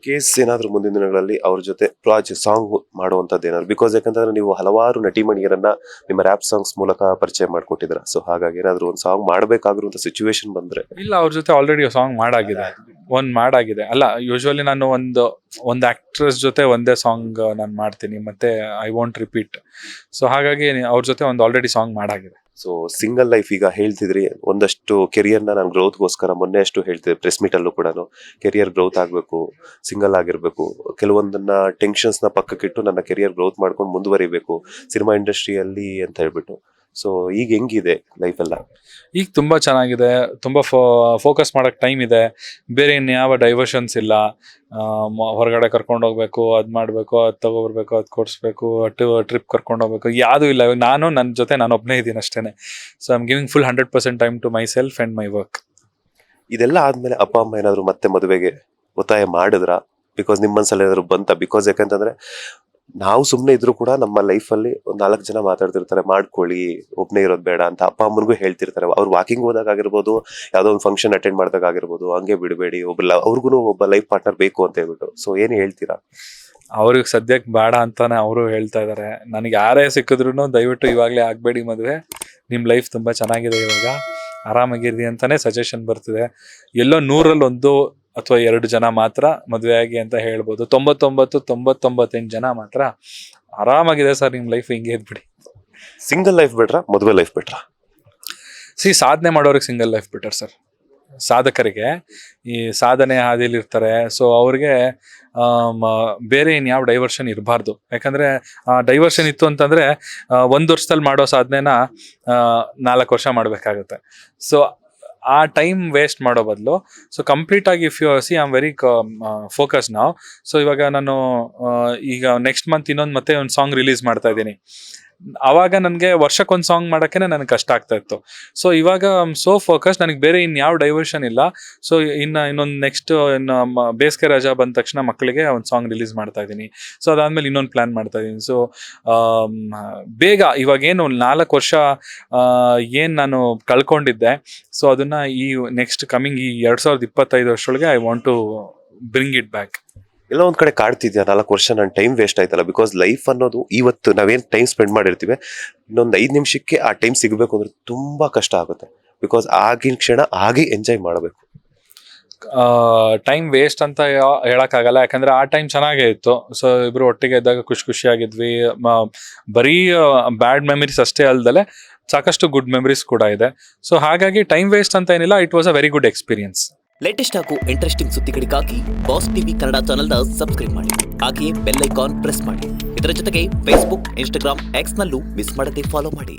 Case ಏನಾದ್ರು ಮುಂದಿನ ದಿನಗಳಲ್ಲಿ ಅವ್ರ ಜೊತೆ ಸಾಂಗ್ ಮಾಡುವಂತದ್ದು ಏನಾದ್ರು, ಬಿಕಾಸ್ ಯಾಕಂತಂದ್ರೆ ನೀವು ಹಲವಾರು ನಟಿಮಣಿಯರನ್ನ ನಿಮ್ಮ ರ್ಯಾಪ್ ಸಾಂಗ್ಸ್ ಮೂಲಕ ಪರಿಚಯ ಮಾಡ್ಕೊಟ್ಟಿದ್ರ. ಸೊ ಹಾಗಾಗಿ ಏನಾದ್ರು ಒಂದು ಸಾಂಗ್ ಮಾಡ್ಬೇಕಾಗಿರುವಂತ ಸಿಚುವೇಶನ್ ಬಂದ್ರೆ? ಇಲ್ಲ, ಅವ್ರ ಜೊತೆ ಆಲ್ರೆಡಿ ಸಾಂಗ್ ಮಾಡಾಗಿದೆ. ಅಲ್ಲ, ಯೂಶುವಲಿ ನಾನು ಒಂದು ಆಕ್ಟ್ರೆಸ್ ಜೊತೆ ಒಂದೇ ಸಾಂಗ್ ನಾನು ಮಾಡ್ತೀನಿ, ಮತ್ತೆ ಐ ವಾಂಟ್ ರಿಪೀಟ್. ಸೊ ಹಾಗಾಗಿ ಅವ್ರ ಜೊತೆ ಒಂದು ಆಲ್ರೆಡಿ ಸಾಂಗ್ ಮಾಡಾಗಿದೆ. ಸೊ ಸಿಂಗಲ್ ಲೈಫ್ ಈಗ ಹೇಳ್ತಿದ್ರಿ, ಒಂದಷ್ಟು ಕೆರಿಯರ್ನ ನಾನು ಗ್ರೋತ್ಗೋಸ್ಕರ ಮೊನ್ನೆ ಅಷ್ಟು ಹೇಳ್ತಿದ್ದೆ ಪ್ರೆಸ್ ಮೀಟ್ ಅಲ್ಲೂ ಕೂಡ, ಕೆರಿಯರ್ ಗ್ರೋತ್ ಆಗಬೇಕು, ಸಿಂಗಲ್ ಆಗಿರ್ಬೇಕು, ಕೆಲವೊಂದನ್ನ ಟೆನ್ಷನ್ಸ್ ನ ಪಕ್ಕಕ್ಕಿಟ್ಟು ನನ್ನ ಕೆರಿಯರ್ ಗ್ರೋತ್ ಮಾಡ್ಕೊಂಡು ಮುಂದುವರಿಬೇಕು ಸಿನಿಮಾ ಇಂಡಸ್ಟ್ರಿಯಲ್ಲಿ ಅಂತ ಹೇಳ್ಬಿಟ್ಟು. ಸೊ ಈಗ ಹೆಂಗಿದೆ ಲೈಫ್ ಎಲ್ಲ? ಈಗ ತುಂಬಾ ಚೆನ್ನಾಗಿದೆ, ತುಂಬಾ ಫೋಕಸ್ ಮಾಡಕ್ ಟೈಮ್ ಇದೆ, ಬೇರೆ ಇನ್ಯಾವ ಡೈವರ್ಷನ್ಸ್ ಇಲ್ಲ. ಹೊರಗಡೆ ಕರ್ಕೊಂಡು ಹೋಗ್ಬೇಕು, ಅದ್ ಮಾಡ್ಬೇಕು, ಅದ್ ತಗೋಬರ್ಬೇಕು, ಅದ್ ಕೊಡ್ಸ್ಬೇಕು, ಟ್ರಿಪ್ ಕರ್ಕೊಂಡು ಹೋಗ್ಬೇಕು, ಯಾವ್ದು ಇಲ್ಲ. ನನ್ನ ಜೊತೆ ನಾನು ಒಬ್ಬನೇ ಇದ್ದೀನಿ ಅಷ್ಟೇನೆ. So I am giving full 100% time to myself and my work. ಇದೆಲ್ಲ ಆದ್ಮೇಲೆ ಅಪ್ಪ ಅಮ್ಮ ಏನಾದ್ರು ಮತ್ತೆ ಮದುವೆಗೆ ಒತ್ತಾಯ ಮಾಡಿದ್ರ? ಬಿಕಾಸ್ ನಿಮ್ಮ ಮನ್ಸಲ್ಲಿ ಏನಾದ್ರು ಬಂತ? ಬಿಕಾಸ್ ಯಾಕಂತಂದ್ರೆ ನಾವು ಸುಮ್ಮನೆ ಇದ್ರು ಕೂಡ ನಮ್ಮ ಲೈಫ್ ಅಲ್ಲಿ ಒಂದ್ 4 ಜನ ಮಾತಾಡ್ತಿರ್ತಾರೆ, ಮಾಡ್ಕೊಳ್ಳಿ, ಒಬ್ನೇ ಇರೋದ್ ಬೇಡ ಅಂತ ಅಪ್ಪ ಅಮ್ಮನಿಗೂ ಹೇಳ್ತಿರ್ತಾರೆ. ಅವ್ರು ವಾಕಿಂಗ್ ಹೋದಾಗ ಆಗಿರ್ಬೋದು, ಯಾವ್ದೋ ಒಂದು ಫಂಕ್ಷನ್ ಅಟೆಂಡ್ ಮಾಡಿದಾಗ ಆಗಿರ್ಬೋದು, ಹಂಗೆ ಬಿಡಬೇಡಿ, ಅವ್ರಿಗೂ ಒಬ್ಬ ಲೈಫ್ ಪಾರ್ಟ್ನರ್ ಬೇಕು ಅಂತ ಹೇಳ್ಬಿಟ್ಟು. ಸೊ ಏನ್ ಹೇಳ್ತೀರಾ? ಅವ್ರಿಗೆ ಸದ್ಯಕ್ಕೆ ಬೇಡ ಅಂತಾನೆ ಅವರು ಹೇಳ್ತಾ ಇದಾರೆ. ನನಗೆ ಯಾರೇ ಸಿಕ್ಕಿದ್ರು ದಯವಿಟ್ಟು ಇವಾಗ್ಲೇ ಆಗ್ಬೇಡಿ ಮದುವೆ, ನಿಮ್ ಲೈಫ್ ತುಂಬಾ ಚೆನ್ನಾಗಿದೆ, ಇವಾಗ ಆರಾಮಾಗಿರಿ ಅಂತಾನೆ ಸಜೆಷನ್ ಬರ್ತಿದೆ. ಎಲ್ಲೋ 100ರಲ್ಲಿ 1 ಅಥವಾ 2 ಜನ ಮಾತ್ರ ಮದುವೆ ಆಗಿ ಅಂತ ಹೇಳ್ಬೋದು. 99 ಜನ ಮಾತ್ರ ಆರಾಮಾಗಿದೆ ಸರ್, ನಿಮ್ ಲೈಫ್ ಹಿಂಗೆ ಇದ್ಬಿಡಿ. ಸಿಂಗಲ್ ಲೈಫ್ ಬೆಟ್ರಾ, ಮದುವೆ ಲೈಫ್ ಬೆಟ್ರಾ? ಸಾಧನೆ ಮಾಡೋರಿಗೆ ಸಿಂಗಲ್ ಲೈಫ್ ಬೆಟರ್ ಸರ್. ಸಾಧಕರಿಗೆ, ಈ ಸಾಧನೆ ಹಾದಿಲಿ ಇರ್ತಾರೆ, ಸೊ ಅವ್ರಿಗೆ ಬೇರೆ ಇನ್ಯಾವ ಡೈವರ್ಷನ್ ಇರಬಾರ್ದು. ಯಾಕಂದ್ರೆ ಡೈವರ್ಷನ್ ಇತ್ತು ಅಂತಂದ್ರೆ 1 ವರ್ಷದಲ್ಲಿ ಮಾಡೋ ಸಾಧನೆನ 4 ವರ್ಷ ಮಾಡ್ಬೇಕಾಗುತ್ತೆ. ಸೊ ಆ ಟೈಮ್ ವೇಸ್ಟ್ ಮಾಡೋ ಬದಲು, ಸೊ ಕಂಪ್ಲೀಟ್ ಆಗಿ if U C I am very focus ನಾವು. ಸೊ ಇವಾಗ ನಾನು ಈಗ ನೆಕ್ಸ್ಟ್ ಮಂತ್ ಮತ್ತೆ ಒಂದು ಸಾಂಗ್ ರಿಲೀಸ್ ಮಾಡ್ತಾ ಇದ್ದೀನಿ. ಅವಾಗ ನನಗೆ ವರ್ಷಕ್ಕೊಂದು ಸಾಂಗ್ ಮಾಡೋಕ್ಕೇನೆ ನನಗೆ ಕಷ್ಟ ಆಗ್ತಾ ಇತ್ತು. ಸೊ ಇವಾಗ ಸೋ ಫೋಕಸ್, ನನಗೆ ಬೇರೆ ಇನ್ಯಾವ ಡೈವರ್ಷನ್ ಇಲ್ಲ. ಸೊ ಇನ್ನೊಂದು ನೆಕ್ಸ್ಟ್ ಬೇಸಿಗೆ ರಜಾ ಬಂದ ತಕ್ಷಣ ಮಕ್ಕಳಿಗೆ ಒಂದು ಸಾಂಗ್ ರಿಲೀಸ್ ಮಾಡ್ತಾ ಇದ್ದೀನಿ. ಸೊ ಅದಾದ್ಮೇಲೆ ಇನ್ನೊಂದು ಪ್ಲಾನ್ ಮಾಡ್ತಾ ಇದ್ದೀನಿ. ಸೊ ಬೇಗ ಇವಾಗೇನು 4 ವರ್ಷ ಏನು ನಾನು ಕಳ್ಕೊಂಡಿದ್ದೆ, ಸೊ ಅದನ್ನ ಈ ನೆಕ್ಸ್ಟ್ ಕಮಿಂಗ್ ಈ 2025 ವರ್ಷದೊಳಗೆ I want to bring it back. ಎಲ್ಲ ಒಂದ್ ಕಡೆ ಕಾಡ್ತಿದ್ಯಾ 4 ವರ್ಷ ನನ್ನ ಟೈಮ್ ವೇಸ್ಟ್ ಆಯ್ತಲ್ಲ? ಬಿಕಾಸ್ ಲೈಫ್ ಅನ್ನೋದು ಇವತ್ತು ನಾವೇನ್ ಟೈಮ್ ಸ್ಪೆಂಡ್ ಮಾಡಿರ್ತೀವಿ, ಇನ್ನೊಂದು 5 ನಿಮಿಷಕ್ಕೆ ಆ ಟೈಮ್ ಸಿಗಬೇಕು ಅಂದ್ರೆ ತುಂಬಾ ಕಷ್ಟ ಆಗುತ್ತೆ. ಬಿಕಾಸ್ ಆಗಿನ ಕ್ಷಣ ಹಾಗೆ ಎಂಜಾಯ್ ಮಾಡಬೇಕು. ಟೈಮ್ ವೇಸ್ಟ್ ಅಂತ ಹೇಳಕ್ಕಾಗಲ್ಲ, ಯಾಕಂದ್ರೆ ಆ ಟೈಮ್ ಚೆನ್ನಾಗೇ ಇತ್ತು. ಸೊ ಇಬ್ರು ಒಟ್ಟಿಗೆ ಇದ್ದಾಗ ಖುಷಿಯಾಗಿದ್ವಿ. ಬರೀ ಬ್ಯಾಡ್ ಮೆಮರೀಸ್ ಅಷ್ಟೇ ಅಲ್ದಲೆ ಸಾಕಷ್ಟು ಗುಡ್ ಮೆಮರೀಸ್ ಕೂಡ ಇದೆ. ಸೊ ಹಾಗಾಗಿ ಟೈಮ್ ವೇಸ್ಟ್ ಅಂತ ಏನಿಲ್ಲ, it was a very good experience. Latest ಹಾಗೂ ಇಂಟ್ರೆಸ್ಟಿಂಗ್ ಸುದ್ದಿಗಳಿಗಾಗಿ ಬಾಸ್ ಟಿವಿ ಕನ್ನಡ ಚಾನೆಲ್ನ ಸಬ್ಸ್ಕ್ರೈಬ್ ಮಾಡಿ, ಹಾಗೆಯೇ ಬೆಲ್ ಐಕಾನ್ ಪ್ರೆಸ್ ಮಾಡಿ. ಇದರ ಜೊತೆಗೆ ಫೇಸ್ಬುಕ್, ಇನ್ಸ್ಟಾಗ್ರಾಮ್, ಎಕ್ಸ್ ನಲ್ಲೂ ಮಿಸ್ ಮಾಡದೆ ಫಾಲೋ ಮಾಡಿ.